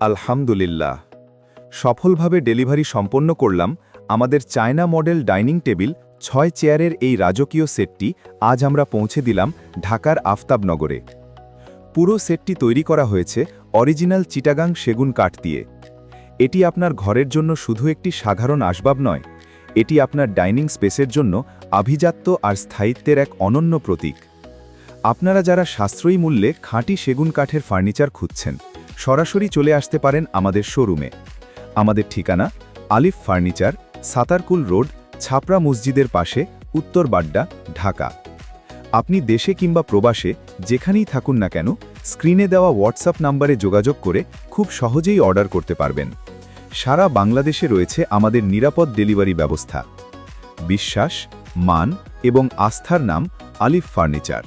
আলহামদুলিল্লাহ, সফলভাবে ডেলিভারি সম্পন্ন করলাম আমাদের চায়না মডেল ডাইনিং টেবিল ৬ চেয়ারের এই রাজকীয় সেটটি আজ আমরা পৌঁছে দিলাম ঢাকার আফতাবনগরে। পুরো সেটটি তৈরি করা হয়েছে অরিজিনাল চিটাগাং সেগুন কাঠ দিয়ে। এটি আপনার ঘরের জন্য শুধু একটি সাধারণ আসবাব নয়, এটি আপনার ডাইনিং স্পেসের জন্য আভিজাত্য আর স্থায়িত্বের এক অনন্য প্রতীক। আপনারা যারা সাশ্রয়ী মূল্যে খাঁটি সেগুন কাঠের ফার্নিচার খুঁজছেন, সরাসরি চলে আসতে পারেন আমাদের শোরুমে। আমাদের ঠিকানা আলিফ ফার্নিচার, সাতারকুল রোড, ছাপড়া মসজিদের পাশে, উত্তর বাড্ডা, ঢাকা। আপনি দেশে কিংবা প্রবাসে যেখানেই থাকুন না কেন, স্ক্রিনে দেওয়া হোয়াটসঅ্যাপ নম্বরে যোগাযোগ করে খুব সহজেই অর্ডার করতে পারবেন। সারা বাংলাদেশে রয়েছে আমাদের নিরাপদ ডেলিভারি ব্যবস্থা। বিশ্বাস, মান এবং আস্থার নাম আলিফ ফার্নিচার।